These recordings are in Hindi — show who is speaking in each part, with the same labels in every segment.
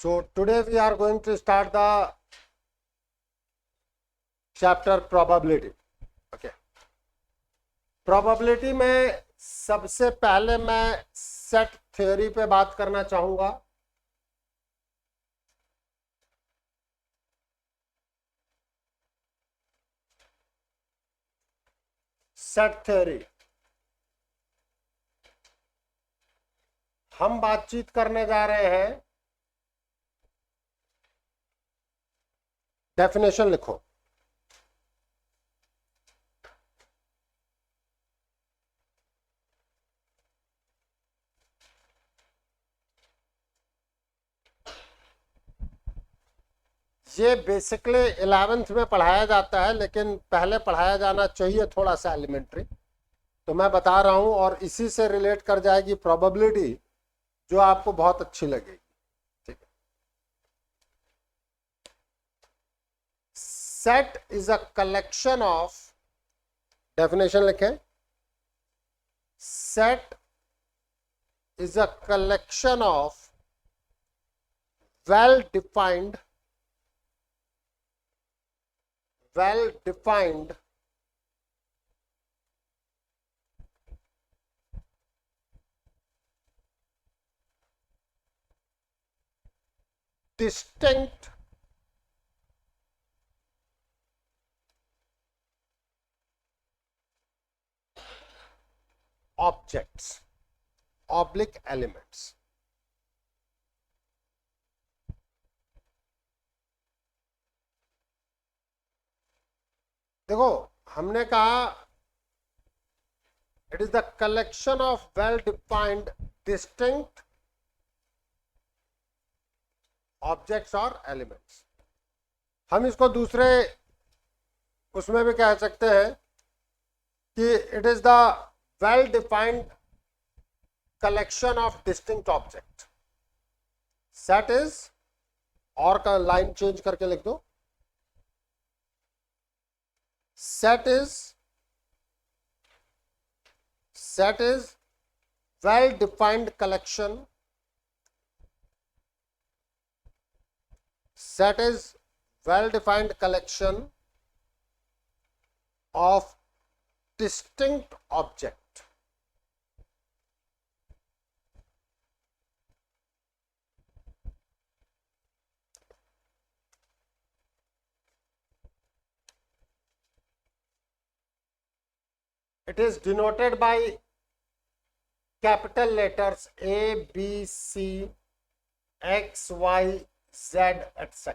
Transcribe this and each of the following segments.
Speaker 1: So today we are going to start the chapter probability. Okay. Probability में सबसे पहले मैं सेट थ्योरी पे बात करना चाहूंगा. सेट थ्योरी हम बातचीत करने जा रहे हैं. डेफिनेशन लिखो. ये बेसिकली 11th में पढ़ाया जाता है, लेकिन पहले पढ़ाया जाना चाहिए थोड़ा सा एलिमेंट्री. तो मैं बता रहा हूं और इसी से रिलेट कर जाएगी प्रोबेबिलिटी, जो आपको बहुत अच्छी लगेगी. ठीक है. Set is a collection of, definition लिखें. Set is a collection of well defined distinct objects oblique elements. देखो, हमने कहा it is the collection of well defined distinct objects और एलिमेंट्स. हम इसको दूसरे उसमें भी कह सकते हैं कि it is the well defined collection of distinct object. Set is, और का लाइन चेंज करके लिख दो. Set is well defined collection. Set is well defined collection of distinct object. It is denoted by capital letters A, B, C, X, Y, Z, etc.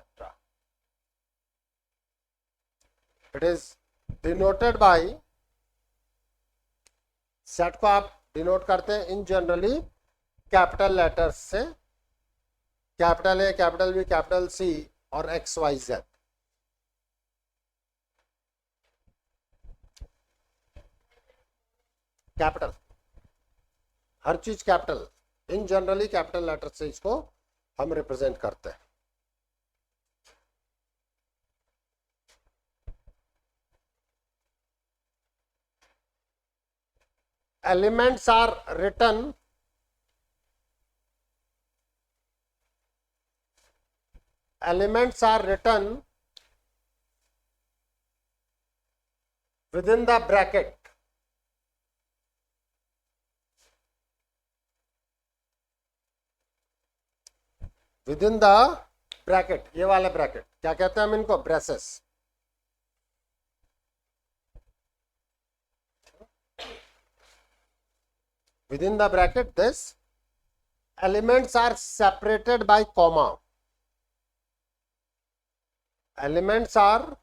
Speaker 1: It is denoted by, set को आप डिनोट करते हैं इन जनरली कैपिटल लेटर्स से. Capital A, capital B, capital C और एक्स वाई जेड. कैपिटल, हर चीज capital, in generally capital letter से इसको हम रिप्रेजेंट करते हैं. Elements are written within the bracket. Within the bracket, ये वाले ब्रैकेट क्या कहते हैं हम इनको? Braces. Within the bracket, this elements are separated by comma. Elements are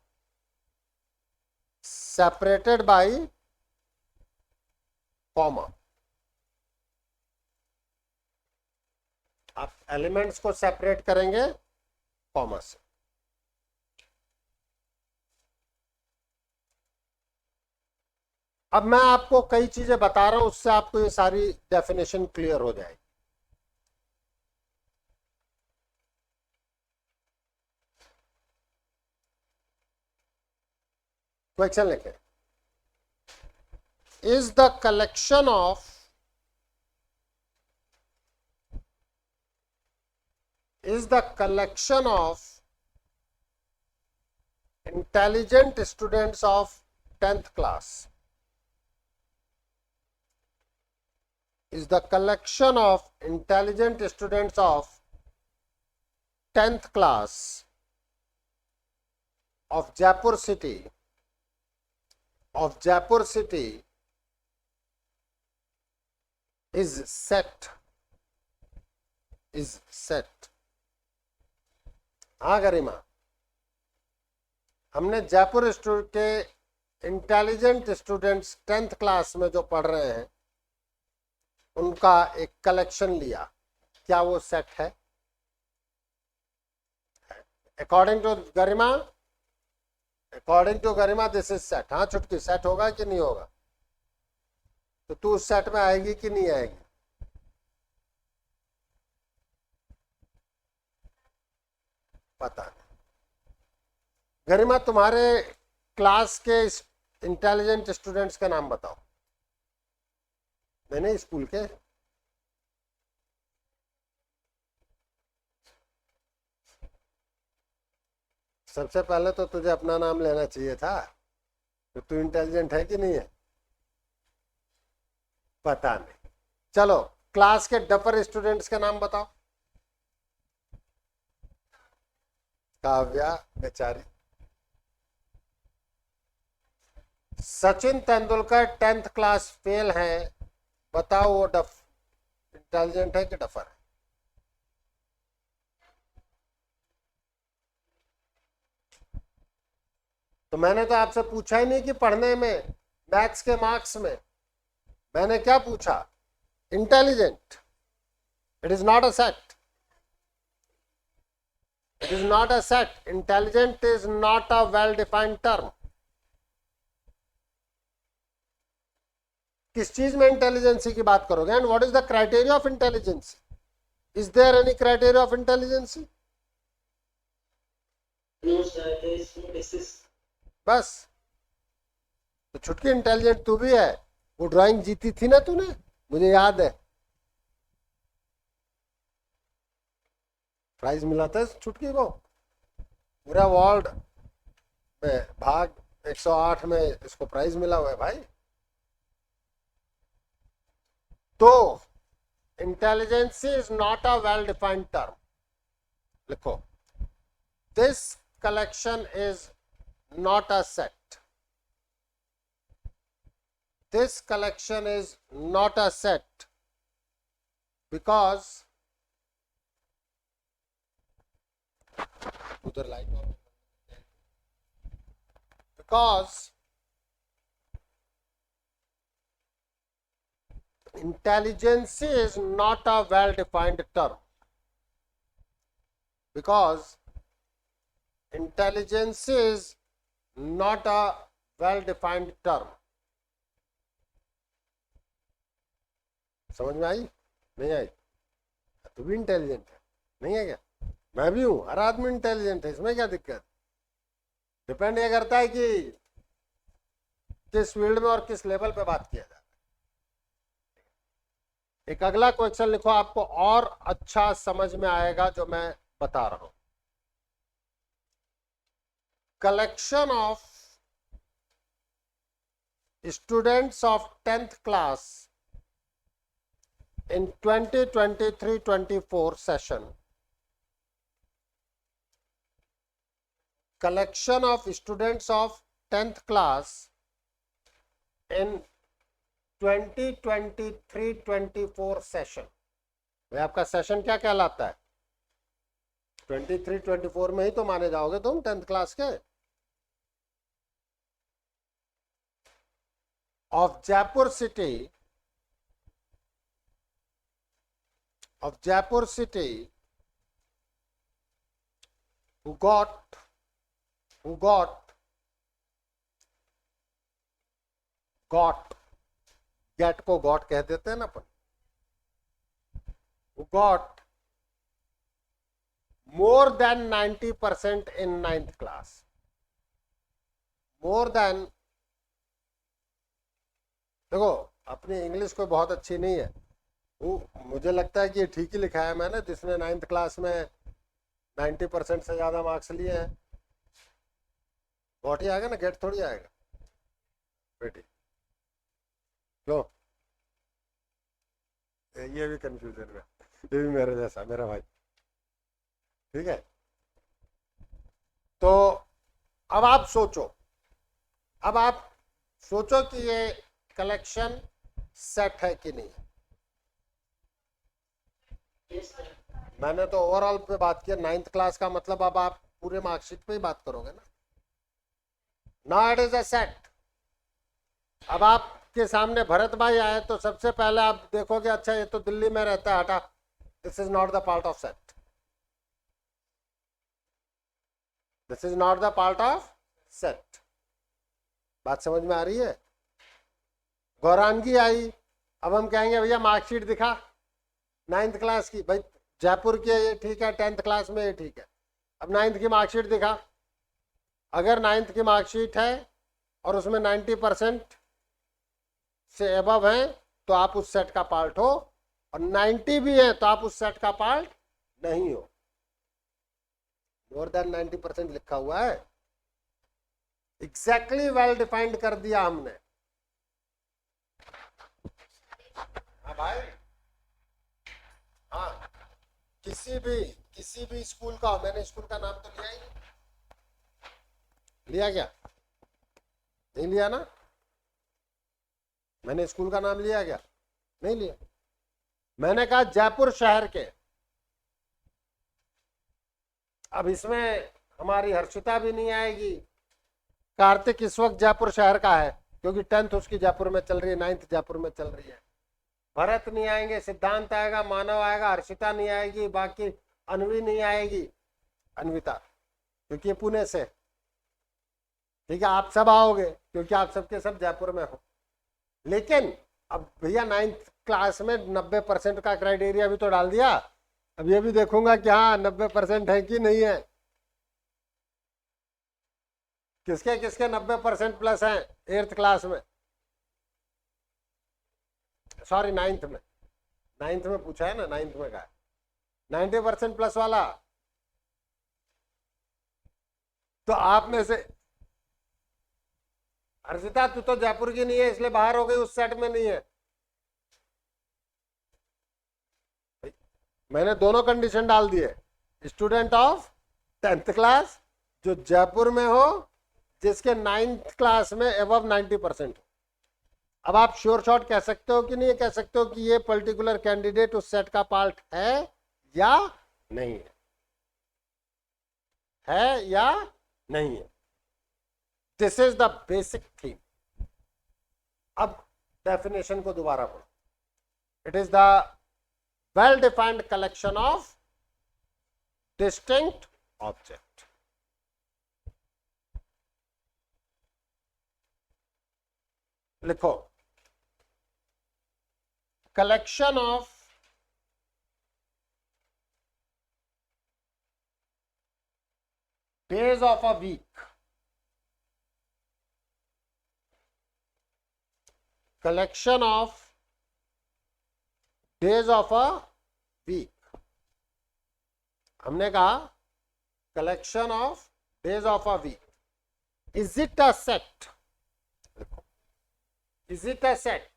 Speaker 1: separated by comma. आप एलिमेंट्स को सेपरेट करेंगे कॉमा से. अब मैं आपको कई चीजें बता रहा हूं, उससे आपको ये सारी डेफिनेशन क्लियर हो जाएगी. क्वेश्चन लिखें. Is the collection of is the collection of intelligent students of 10th class. Is the collection of intelligent students of 10th class of Jaipur city is set. हाँ गरिमा, हमने जयपुर के इंटेलिजेंट स्टूडेंट्स 10th क्लास में जो पढ़ रहे हैं उनका एक कलेक्शन लिया, क्या वो सेट है? According to Garima this is set. हाँ छुटकी, सेट होगा कि नहीं होगा? तो तू उस सेट में आएगी कि नहीं आएगी? पता नहीं. गरिमा, तुम्हारे क्लास के इंटेलिजेंट स्टूडेंट्स का नाम बताओ. नहीं, स्कूल के. सबसे पहले तो तुझे अपना नाम लेना चाहिए था. तो तू इंटेलिजेंट है कि नहीं है? पता नहीं. चलो क्लास के डपर स्टूडेंट्स के नाम बताओ. काव्या बेचारी. Sachin Tendulkar 10th class fail है, बताओ वो इंटेलिजेंट है कि डफर है? तो मैंने तो आपसे पूछा ही नहीं कि पढ़ने में, मैथ्स के मार्क्स में. मैंने क्या पूछा? Intelligent. It is not a set. It is not a set. Intelligent is not a well-defined term. किस चीज में इंटेलिजेंसी की बात करोगे? And what is the criteria of intelligence? Is there any criteria of intelligence?
Speaker 2: No, sir, there is no basis.
Speaker 1: बस. तो छुटकी इंटेलिजेंट तू भी है. वो ड्राइंग जीती थी ना तूने, मुझे याद है. प्राइज मिला था छुटकी को. पूरा वर्ल्ड में भाग 108 में इसको प्राइज मिला हुआ है भाई. तो intelligence is not a well defined term. लिखो, this collection is not a set. This collection is not a set because उधर light off, because intelligence is not a well defined term. Because intelligence is not a well defined term. समझ में आई? नहीं आई? तू भी इंटेलिजेंट है, नहीं है क्या? मैं भी हूं. हर आदमी इंटेलिजेंट है, इसमें क्या दिक्कत? डिपेंड ये करता है कि किस फील्ड में और किस लेवल पे बात किया जाए. एक अगला क्वेश्चन लिखो, आपको और अच्छा समझ में आएगा जो मैं बता रहा हूं. Collection of students of 10th class in 2023-24 session. Collection of students of 10th class in 2023-24 session. भाई आपका सेशन क्या कहलाता है? 23-24 में ही तो माने जाओगे तुम 10th क्लास के. Of Jaipur city who got get को गॉट कह देते हैं ना अपन. who got more than 90% in 9th class. more than, देखो अपनी इंग्लिश कोई बहुत अच्छी नहीं है. मुझे लगता है कि ये ठीक ही लिखा है मैंने. जिसने 9th क्लास में 90% से ज़्यादा मार्क्स लिए हैं, वोट ही आएगा ना, गेट थोड़ी आएगा बेटी। लो ये भी कंफ्यूजन में, ये भी मेरे जैसा, मेरा भाई, ठीक है। तो अब आप सोचो, अब आप सोचो कि ये कलेक्शन सेट है कि नहीं।
Speaker 2: Yes, sir.
Speaker 1: मैंने तो ओवरऑल पे बात किया, 9th क्लास का मतलब अब आप पूरे मार्कशीट पे ही बात करोगे ना। Now it is a set. अब आपके सामने भरत भाई आए तो सबसे पहले आप देखोगे अच्छा ये तो दिल्ली में रहता है, हटा, this is not the part of set, this is not the part of set. बात समझ में आ रही है। गौरांगी आई, अब हम कहेंगे भैया मार्कशीट दिखा 9th क्लास की, भाई जयपुर की है ये ठीक है, 10th क्लास में ये ठीक है, अब 9th की मार्कशीट दिखा। अगर 9th की मार्कशीट है और उसमें 90% से एबव है तो आप उस सेट का पार्ट हो, और 90 भी है तो आप उस सेट का पार्ट नहीं हो। मोर देन 90% लिखा हुआ है, एग्जैक्टली वेल डिफाइंड कर दिया हमने। हाँ भाई, हाँ, किसी भी स्कूल का, मैंने स्कूल का नाम तो लिया ही नहीं, लिया क्या, नहीं लिया ना, मैंने स्कूल का नाम लिया क्या, नहीं लिया। मैंने कहा जयपुर शहर के, अब इसमें हमारी हर्षिता भी नहीं आएगी। कार्तिक इस वक्त जयपुर शहर का है क्योंकि 10th उसकी जयपुर में चल रही है, 9th जयपुर में चल रही है। भरत नहीं आएंगे, सिद्धांत आएगा, मानव आएगा, हर्षिता नहीं आएगी, बाकी अनवी नहीं आएगी, अन्विता, क्योंकि ये पुणे से, ठीक है। आप सब आओगे क्योंकि आप सबके सब जयपुर में हो। लेकिन अब भैया 9th क्लास में 90% का क्राइटेरिया भी तो डाल दिया, अब ये भी देखूंगा कि हाँ 90% है कि नहीं है। किसके किसके 90% प्लस हैं 8th क्लास में, सॉरी 9th में, 9th में पूछा है ना, 9th में कहा 90% प्लस वाला। तो आप में से हर्षिता तू तो जयपुर की नहीं है इसलिए बाहर हो गई, उस सेट में नहीं है। मैंने दोनों कंडीशन डाल दिए, स्टूडेंट ऑफ 10th क्लास जो जयपुर में हो, जिसके 9th क्लास में एबव 90% हो। अब आप श्योर शॉट कह सकते हो कि नहीं कह सकते हो कि ये पर्टिकुलर कैंडिडेट उस सेट का पार्ट है या नहीं है या नहीं है। This is the basic theme. अब डेफिनेशन को दोबारा पढ़ो। It is the well defined collection of distinct object. लिखो, collection of days of a week, collection of days of a week। हमने कहा collection of days of a week, is it a set, is it a set,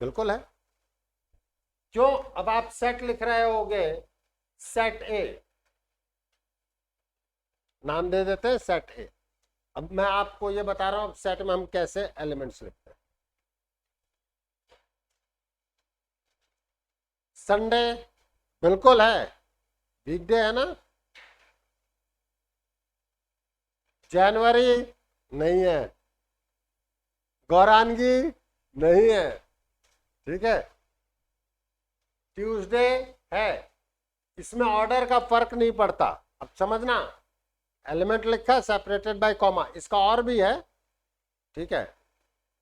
Speaker 1: बिल्कुल है। क्यों, अब आप सेट लिख रहे होगे, सेट ए नाम दे देते हैं, सेट ए। अब मैं आपको ये बता रहा हूं सेट में हम कैसे एलिमेंट्स लिखते हैं। संडे बिल्कुल है, वीकडे है ना। जनवरी नहीं है, गौरानगी नहीं है, ठीक है। ट्यूसडे है, इसमें ऑर्डर का फर्क नहीं पड़ता। अब समझना, एलिमेंट लिखा है सेपरेटेड बाय कॉमा, इसका और भी है, ठीक है।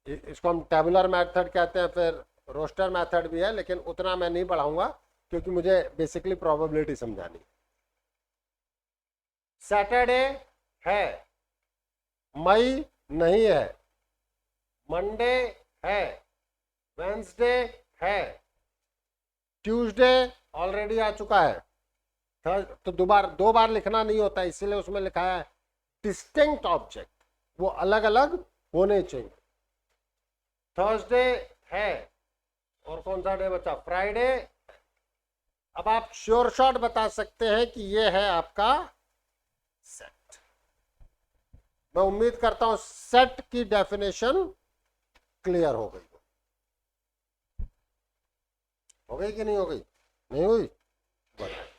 Speaker 1: इसको हम टेबुलर मेथड कहते हैं, फिर रोस्टर मेथड भी है, लेकिन उतना मैं नहीं पढ़ाऊंगा क्योंकि मुझे बेसिकली प्रोबेबिलिटी समझानी। सैटरडे है, मई नहीं है, मंडे है, वेंसडे है, ट्यूसडे ऑलरेडी आ चुका है, तो दो बार लिखना नहीं होता, इसीलिए उसमें लिखा है डिस्टिंक्ट ऑब्जेक्ट, वो अलग अलग होने चाहिए। थर्सडे है, और कौन सा डे बचा? फ्राइडे। अब आप श्योर शॉट बता सकते हैं कि ये है आपका सेट। मैं उम्मीद करता हूं सेट की डेफिनेशन क्लियर हो गई हो गई कि नहीं हो गई? नहीं हुई? बताइए।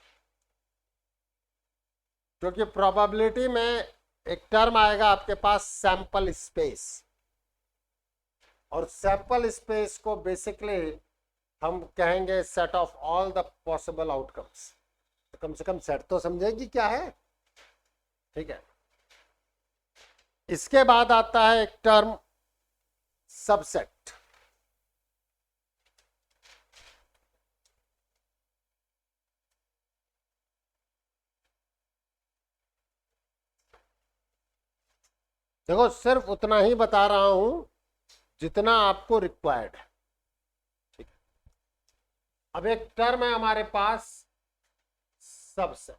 Speaker 1: क्योंकि प्रोबेबिलिटी में एक टर्म आएगा आपके पास सैंपल स्पेस, और सैंपल स्पेस को बेसिकली हम कहेंगे set of all the possible outcomes. तो कम से कम सेट तो समझेगी क्या है, ठीक है। इसके बाद आता है एक टर्म सबसेट। देखो सिर्फ उतना ही बता रहा हूं जितना आपको रिक्वायर्ड है, ठीक है। अब एक टर्म है हमारे पास subset.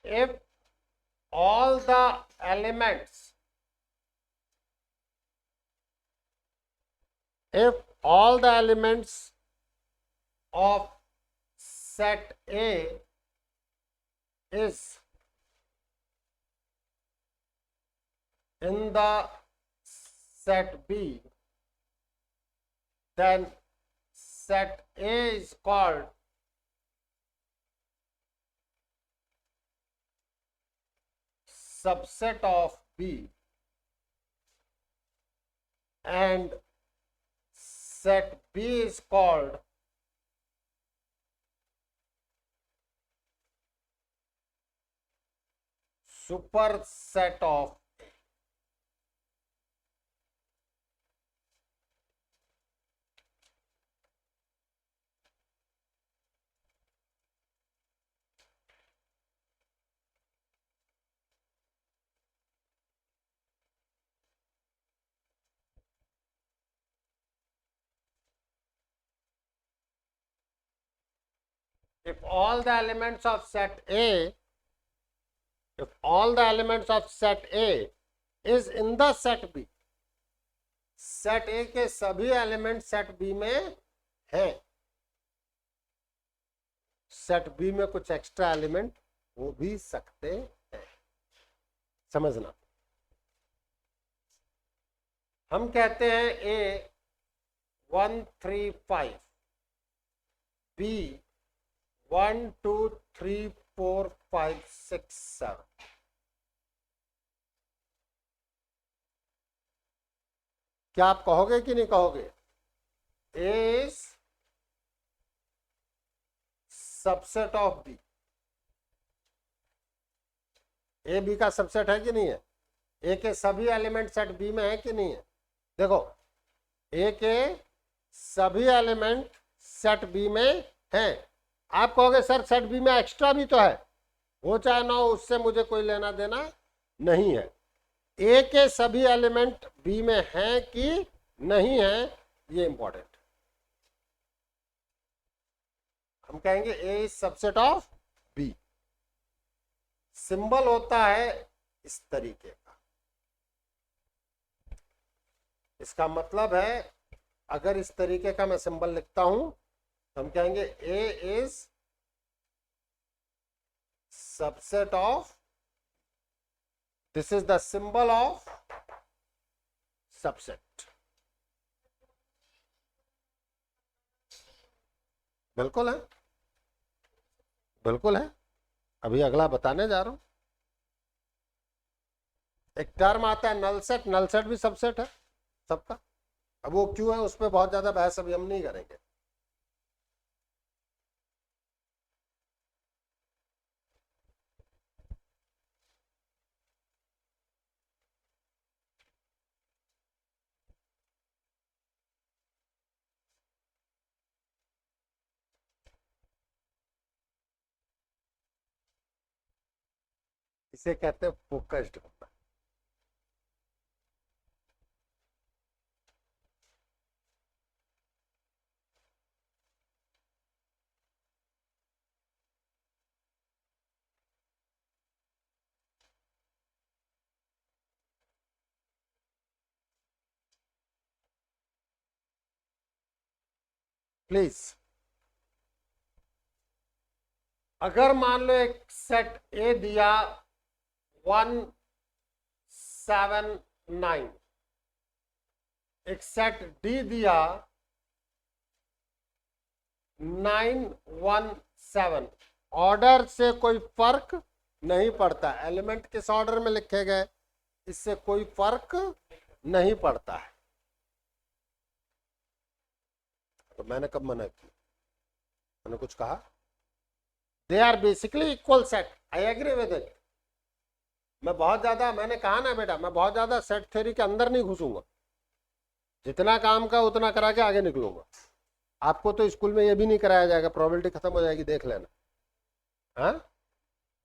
Speaker 1: if all the elements if all the elements of set A is in the set B, then set A is called subset of B, and set B is called superset of A. If all the elements of set A, if all the elements of set A is in the set B, set ए के सभी एलिमेंट सेट बी में हैं, सेट बी में कुछ एक्स्ट्रा एलिमेंट हो भी सकते हैं, समझना। हम कहते हैं ए 1 3 5, बी 1 2 3 4 5 6 7, क्या आप कहोगे कि नहीं कहोगे? A is subset of B. A B का सबसेट है कि नहीं है? ए के सभी एलिमेंट सेट बी में है कि नहीं है? देखो ए के सभी एलिमेंट सेट बी में हैं। आप कहोगे सर सेट बी में एक्स्ट्रा भी तो है, हो चाहे ना हो, उससे मुझे कोई लेना देना नहीं है। ए के सभी एलिमेंट बी में हैं कि नहीं है, ये इंपॉर्टेंट। हम कहेंगे A is subset of B. Symbol होता है इस तरीके का, इसका मतलब है अगर इस तरीके का मैं सिंबल लिखता हूं तो हम कहेंगे A is subset of, this is the symbol of subset. बिल्कुल है, बिल्कुल है, अभी अगला बताने जा रहा हूं। एक टर्म आता है नल सेट, नल सेट भी सबसेट है सबका। अब वो क्यों है उस पर बहुत ज्यादा बहस अभी हम नहीं करेंगे। इसे कहते हैं फोकस्ड होना। प्लीज, अगर मान लो एक सेट ए दिया 179, एक सेट डी दिया 917, ऑर्डर से कोई फर्क नहीं पड़ता, एलिमेंट किस ऑर्डर में लिखे गए इससे कोई फर्क नहीं पड़ता है। तो मैंने कब मना किया? मैंने कुछ कहा? They are basically equal set, I agree with it. मैंने कहा ना बेटा, मैं बहुत ज्यादा सेट थ्योरी के अंदर नहीं घुसूंगा, जितना काम का उतना करा के आगे निकलूंगा। आपको तो स्कूल में ये भी नहीं कराया जाएगा, प्रोबेबिलिटी खत्म हो जाएगी, देख लेना। हाँ,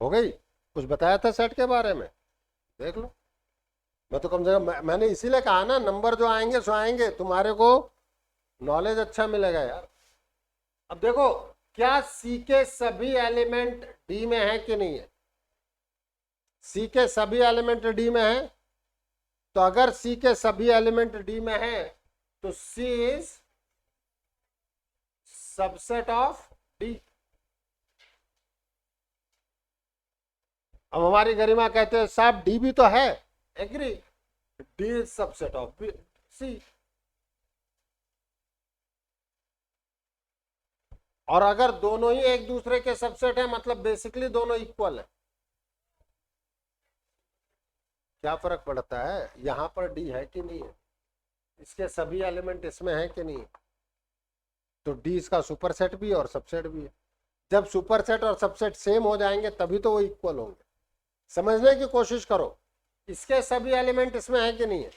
Speaker 1: हो गई? कुछ बताया था सेट के बारे में, देख लो। मैं तो कम से कम मैंने इसीलिए कहा ना, नंबर जो आएंगे सो आएंगे, तुम्हारे को नॉलेज अच्छा मिलेगा यार। अब देखो, क्या सी के सभी एलिमेंट डी में है कि नहीं है? सी के सभी एलिमेंट डी में है। तो अगर सी के सभी एलिमेंट डी में है तो सी इज सबसेट ऑफ डी। अब हमारी गरिमा कहते हैं साहब डी भी तो है, agree, D is subset of C. और अगर दोनों ही एक दूसरे के सबसेट है, मतलब बेसिकली दोनों इक्वल है। क्या फर्क पड़ता है यहां पर डी है कि नहीं है, इसके सभी एलिमेंट इसमें है कि नहीं है? तो डी इसका सुपरसेट भी है और सबसेट भी है। जब सुपरसेट और सबसेट सेम हो जाएंगे तभी तो वो इक्वल होंगे। समझने की कोशिश करो, इसके सभी एलिमेंट इसमें है कि नहीं है?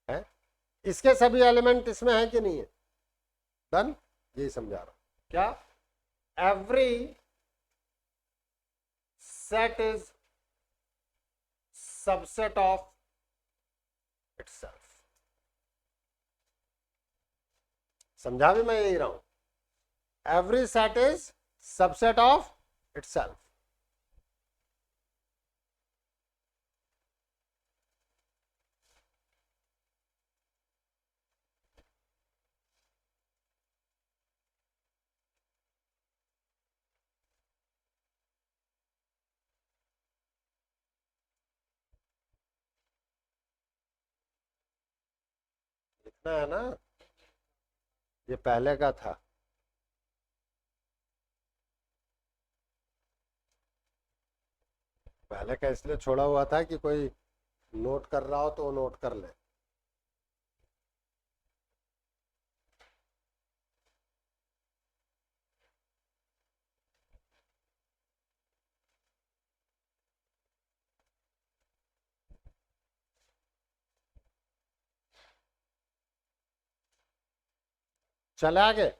Speaker 1: है? इसके सभी एलिमेंट इसमें है कि नहीं है? डन, यही समझा रहा हूं। क्या? Every set is subset of itself. समझा भी मैं यही रहा हूं, every set is subset of itself. लिखना है ना, ये पहले का था। पहले का इसलिए छोड़ा हुआ था कि कोई नोट कर रहा हो तो वो नोट कर ले। चले आगे।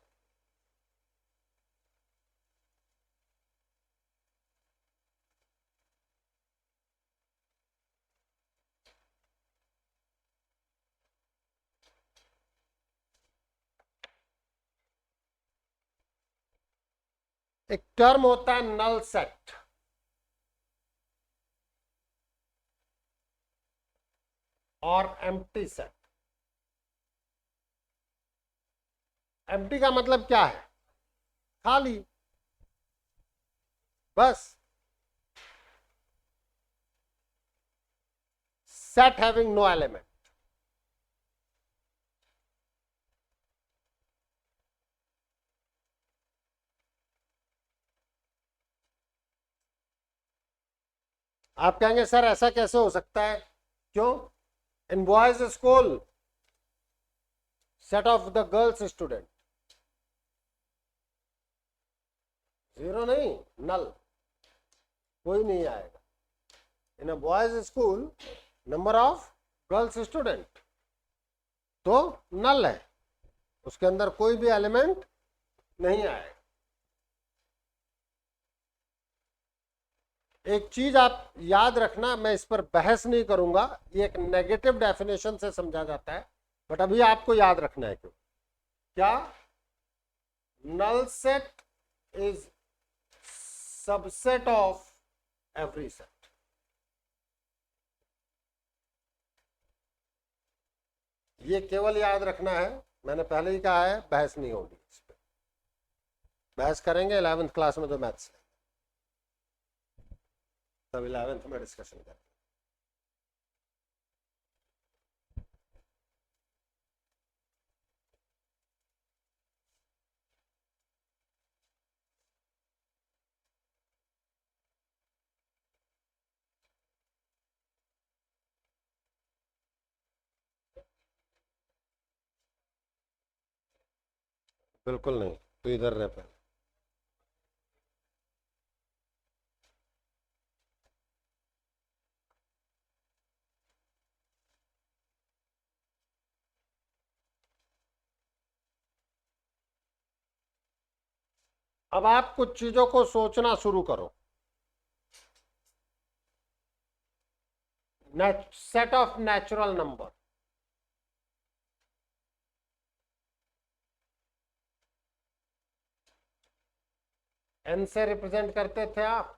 Speaker 1: एक टर्म होता है नल सेट, और एम्प्टी सेट। एम्प्टी का मतलब क्या है? खाली, बस। Set having no element. आप कहेंगे सर ऐसा कैसे हो सकता है? क्यों? In boys school set of the girls student, zero नहीं, नल, कोई नहीं आएगा। In a boys school number of girls student, तो नल है, उसके अंदर कोई भी एलिमेंट नहीं आएगा। एक चीज आप याद रखना, मैं इस पर बहस नहीं करूंगा, ये एक नेगेटिव डेफिनेशन से समझा जाता है, बट अभी आपको याद रखना है। क्यों? क्या? null set is subset of every set। ये केवल याद रखना है, मैंने पहले ही कहा है, बहस नहीं होगी इस पे। बहस करेंगे 11th क्लास में जो मैथ्स है, तब 11th में डिस्कशन करेंगे। बिल्कुल नहीं, तो इधर रह पहले। अब आप कुछ चीजों को सोचना शुरू करो। Set of natural number, N से रिप्रेजेंट करते थे आप।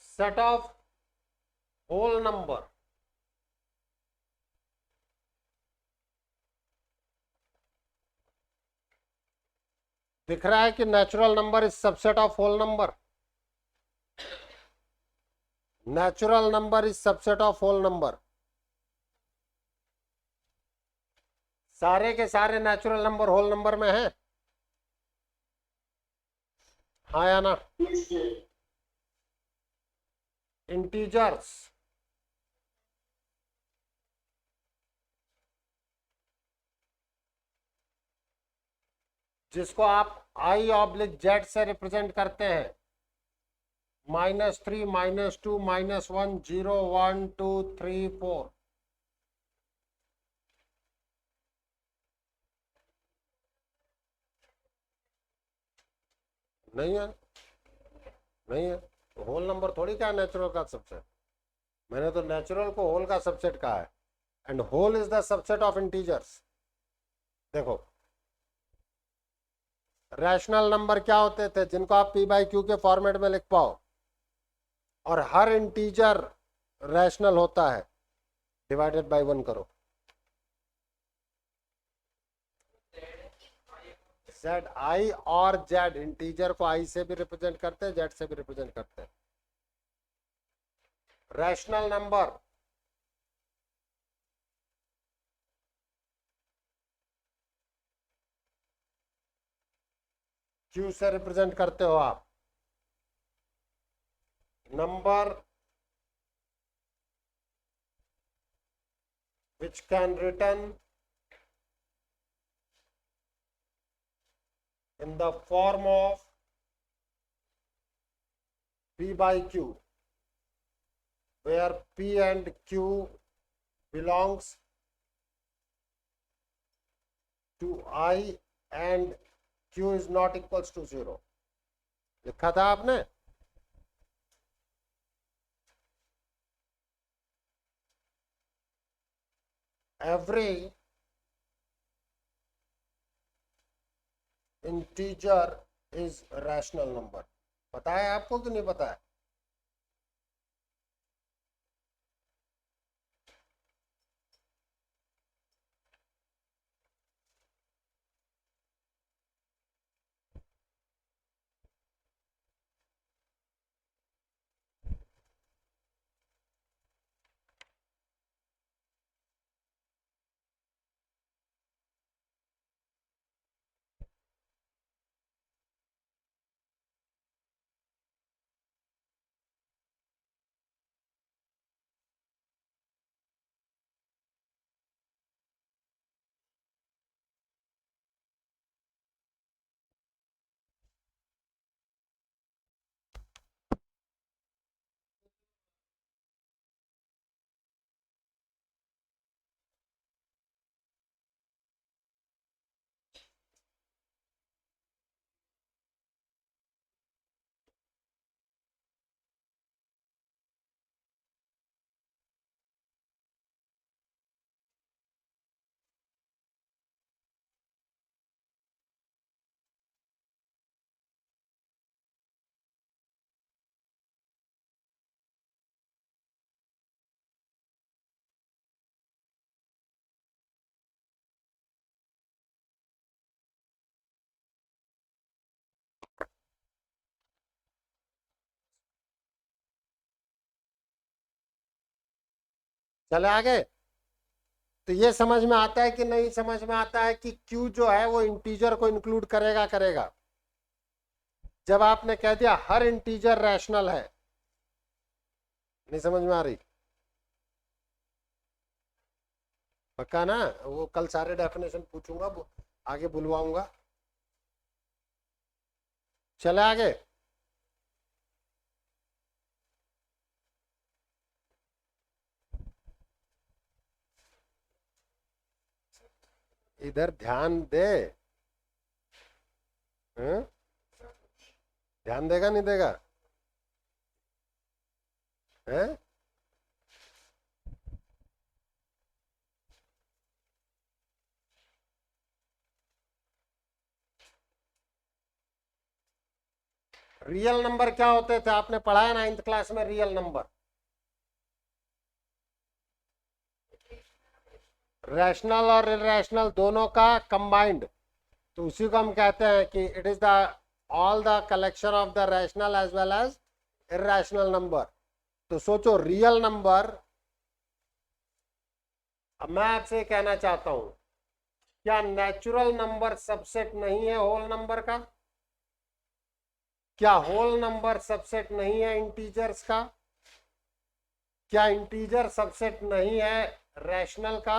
Speaker 1: सेट ऑफ होल नंबर, दिख रहा है कि natural number is subset of whole number. Natural number is subset of whole number. सारे के सारे नेचुरल नंबर होल नंबर में है, हाँ या ना?
Speaker 2: Yes, sir.
Speaker 1: इंटीजर्स, जिसको आप आई ऑब्लिक जेड से रिप्रेजेंट करते हैं, -3, -2, -1, 0, 1, 2, 3, 4। नहीं है, नहीं है, तो होल नंबर थोड़ी क्या नेचुरल का सबसेट। मैंने तो नेचुरल को होल का सबसेट कहा है, and whole is the subset of integers. देखो, रैशनल नंबर क्या होते थे? जिनको आप पी बाई क्यू के फॉर्मेट में लिख पाओ, और हर इंटीजर रैशनल होता है, डिवाइडेड बाय 1 करो। जेड, आई और जेड, इंटीजर को आई से भी रिप्रेजेंट करते हैं, जेड से भी रिप्रेजेंट करते हैं। रैशनल नंबर क्यू से रिप्रेजेंट करते हो आप। Number which can written in the form of P by Q, where P and Q belongs to I and Q is not equals to 0। लिखा था आपने? Every integer is rational number। पता है आपको कि नहीं पता है? चले आगे। तो ये समझ में आता है कि नहीं समझ में आता है कि क्यू जो है वो इंटीजर को इंक्लूड करेगा करेगा। जब आपने कह दिया हर इंटीजर रैशनल है, नहीं समझ में आ रही? पक्का ना? वो कल सारे डेफिनेशन पूछूंगा, आगे बुलवाऊंगा। चले आगे। इधर ध्यान दे। हैं? ध्यान देगा नहीं देगा? हैं? रियल नंबर क्या होते थे? आपने पढ़ा है 9th क्लास में रियल नंबर। रैशनल और इरेशनल दोनों का कंबाइंड, तो उसी को हम कहते हैं कि it is the all the collection of the rational as well as irrational number. तो सोचो रियल नंबर, अब मैं आपसे कहना चाहता हूं, क्या नेचुरल नंबर सबसेट नहीं है होल नंबर का? क्या होल नंबर सबसेट नहीं है इंटीजर्स का? क्या इंटीजर सबसेट नहीं है रैशनल का?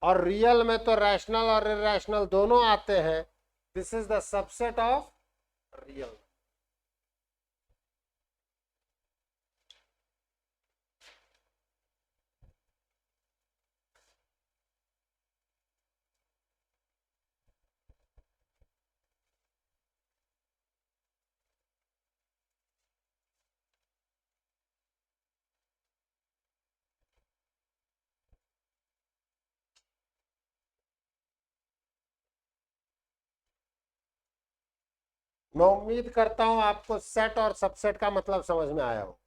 Speaker 1: और रियल में तो रैशनल और इरेशनल दोनों आते हैं। This is the subset of real. मैं उम्मीद करता हूं आपको सेट और सबसेट का मतलब समझ में आया हो।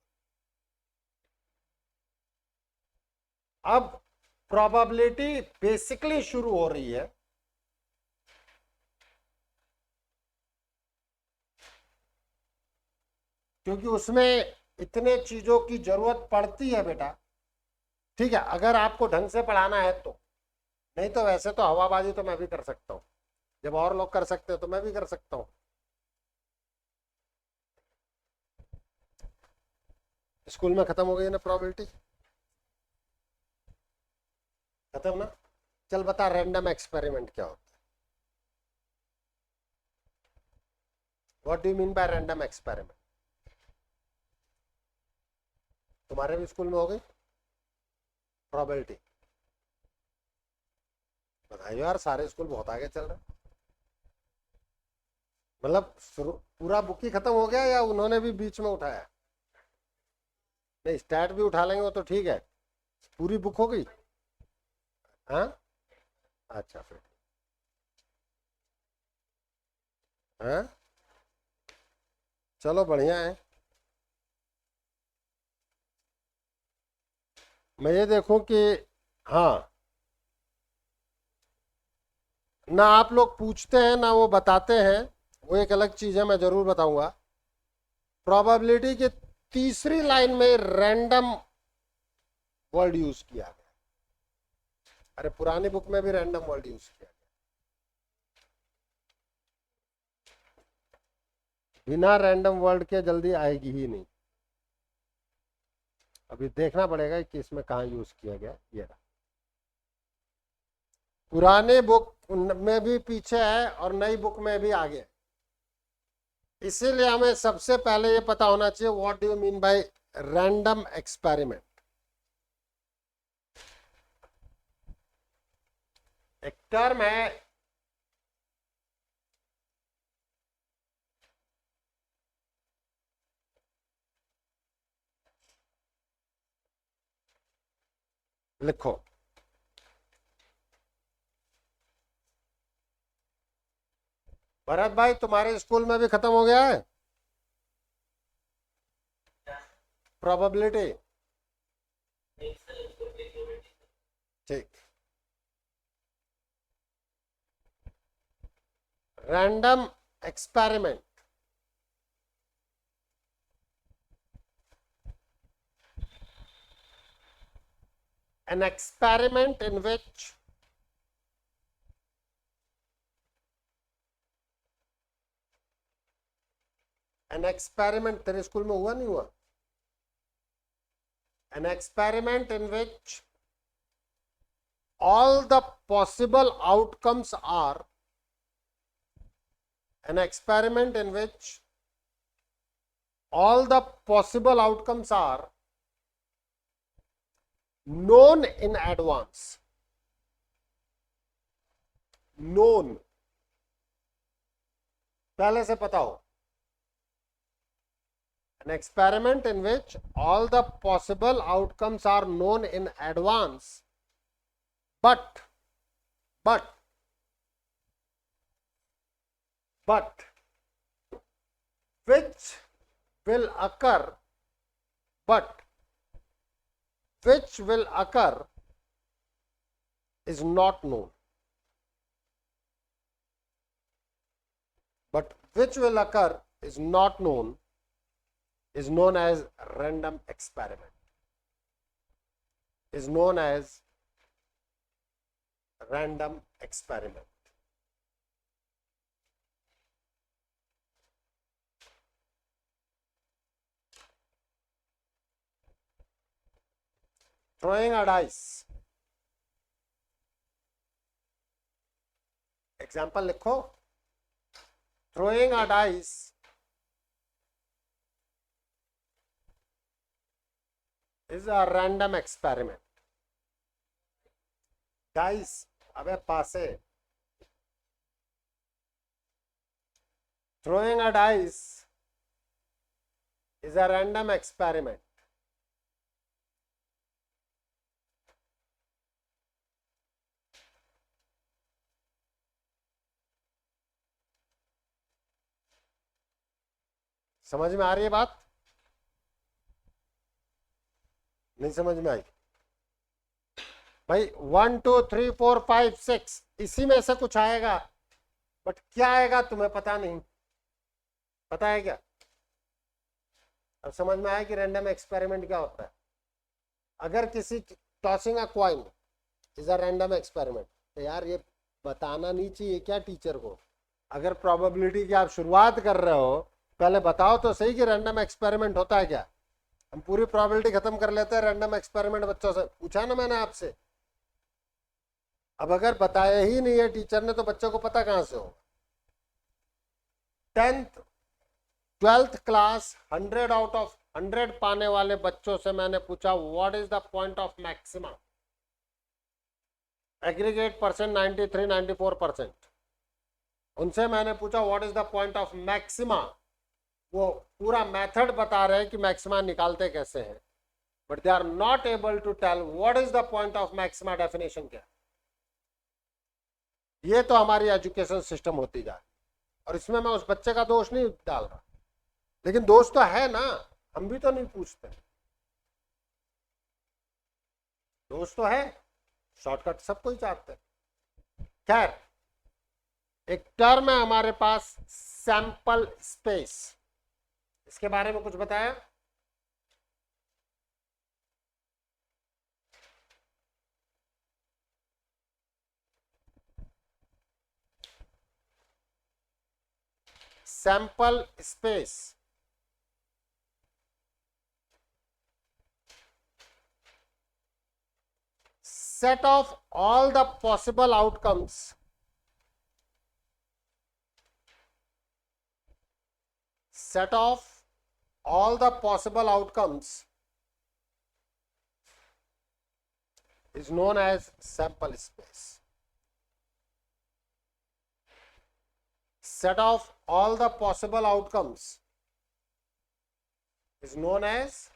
Speaker 1: अब प्रोबेबिलिटी बेसिकली शुरू हो रही है। क्योंकि उसमें इतने चीजों की जरूरत पड़ती है बेटा। ठीक है, अगर आपको ढंग से पढ़ाना है तो, नहीं तो वैसे तो हवाबाजी तो मैं भी कर सकता हूं। जब और लोग कर सकते हो तो मैं भी कर सकता हूं। स्कूल में खत्म हो गई ना प्रोबेबिलिटी? खत्म ना? चल बता, रैंडम एक्सपेरिमेंट क्या होता है? What do you mean by random experiment? तुम्हारे भी स्कूल में हो गई प्रोबेबिलिटी? बताइए यार, सारे स्कूल बहुत आगे चल रहे। मतलब पूरा बुक ही खत्म हो गया या उन्होंने भी बीच में उठाया? नहीं, स्टैट भी उठा लेंगे वो तो ठीक है। पूरी बुक हो गई? हाँ, अच्छा फिर। हाँ, चलो बढ़िया है। मैं ये देखूं कि, हाँ, ना आप लोग पूछते हैं ना वो बताते हैं, वो एक अलग चीज है, मैं जरूर बताऊंगा। प्रोबेबिलिटी की तीसरी लाइन में रैंडम वर्ड यूज किया गया। अरे पुरानी बुक में भी रैंडम वर्ड यूज किया गया। बिना रैंडम वर्ड के जल्दी आएगी ही नहीं। अभी देखना पड़ेगा कि इसमें कहाँ यूज किया गया। ये रहा, पुराने बुक में भी पीछे है और नई बुक में भी आगे है। इसीलिए हमें सबसे पहले ये पता होना चाहिए what do you mean by random experiment. एक टर्म है लिखो, भरत भाई तुम्हारे स्कूल में भी खत्म हो गया है प्रोबेबिलिटी? ठीक। Random experiment an experiment in which an experiment तेरे स्कूल में हुआ नहीं हुआ? An experiment in which all the possible outcomes are an experiment in which all the possible outcomes are known in advance. Known, पहले से पता हो. An experiment in which all the possible outcomes are known in advance, but which will occur, is not known. But which will occur is not known, is known as random experiment. Is known as random experiment. Throwing a dice. Example लिखो. Throwing a dice is a random experiment. Dice, अबे पासे. Throwing a dice is a random experiment. समझ में आ रही है बात? नहीं समझ में आई? भाई 1 2 3 4 5 6 इसी में से कुछ आएगा, बट क्या आएगा तुम्हें पता नहीं. पता है क्या? अब समझ में आया कि रैंडम एक्सपेरिमेंट क्या होता है. अगर किसी tossing a coin is a random experiment, तो यार ये बताना नहीं चाहिए क्या टीचर को? अगर प्रोबेबिलिटी की आप शुरुआत कर रहे हो, पहले बताओ तो सही कि रैंडम एक्सपेरिमेंट होता है क्या. हम पूरी प्रोबेबिलिटी खत्म कर लेते हैं रैंडम एक्सपेरिमेंट बच्चों से. पूछा ना मैंने आपसे. अब अगर बताया ही नहीं है टीचर ने, तो बच्चों को पता कहां से हो? 10th 12th class 100 out of 100 पाने वाले बच्चों से मैंने पूछा what is the point of maximum. Aggregate percent 93 94%. उनसे मैंने पूछा what is the point of maxima. वो पूरा मेथड बता रहे हैं कि मैक्सिमा निकालते कैसे हैं, but they are not able to tell what is the point of maxima. Definition क्या? ये तो हमारी एजुकेशन सिस्टम होती जाए, और इसमें मैं उस बच्चे का दोष नहीं डाल रहा, लेकिन दोष तो है ना. हम भी तो नहीं पूछते. दोष तो है. शॉर्टकट सबको ही चाहते हैं. खैर, एक टर्म है हमारे पास सैंपल स्पेस. इसके बारे में कुछ बताया? Sample space set of all the possible outcomes set of all the possible outcomes is known as sample space. Set of all the possible outcomes is known as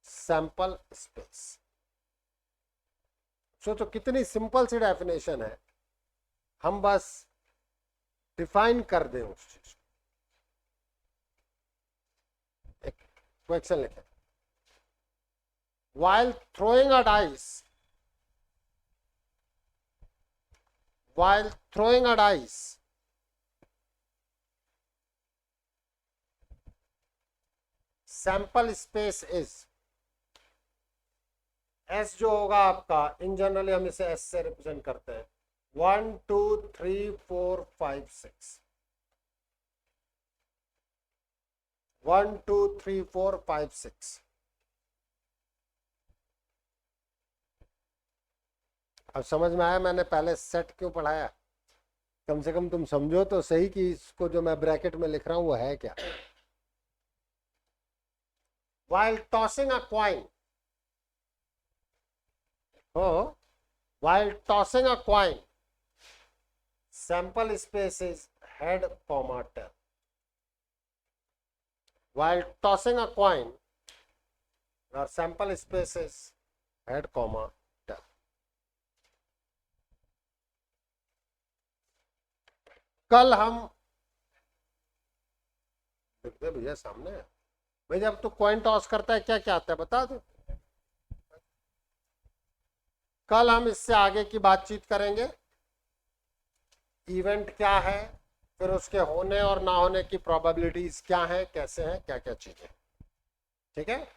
Speaker 1: sample space. तो कितनी सिंपल सी डेफिनेशन है, हम बस डिफाइन कर दें उस चीज को. एक क्वेश्चन लिखें. while throwing a dice sample space is S जो होगा आपका, इन जनरली हम इसे एस से रिप्रेजेंट करते हैं, 1 2 3 4 5 6, 1 2 3 4 5 6। अब समझ में आया मैंने पहले सेट क्यों पढ़ाया? कम से कम तुम समझो तो सही कि इसको जो मैं ब्रैकेट में लिख रहा हूं वो है क्या। While tossing a coin, while tossing a coin, sample space is head, comma, tail. While tossing a coin, your sample space is head, comma, tail. कल हम देखते भैया सामने है भाई, जब तू कॉइन टॉस करता है क्या क्या आता है बता दो। कल हम इससे आगे की बातचीत करेंगे, इवेंट क्या है, फिर उसके होने और ना होने की प्रोबेबिलिटीज क्या है, कैसे हैं, क्या क्या चीजें। ठीक है।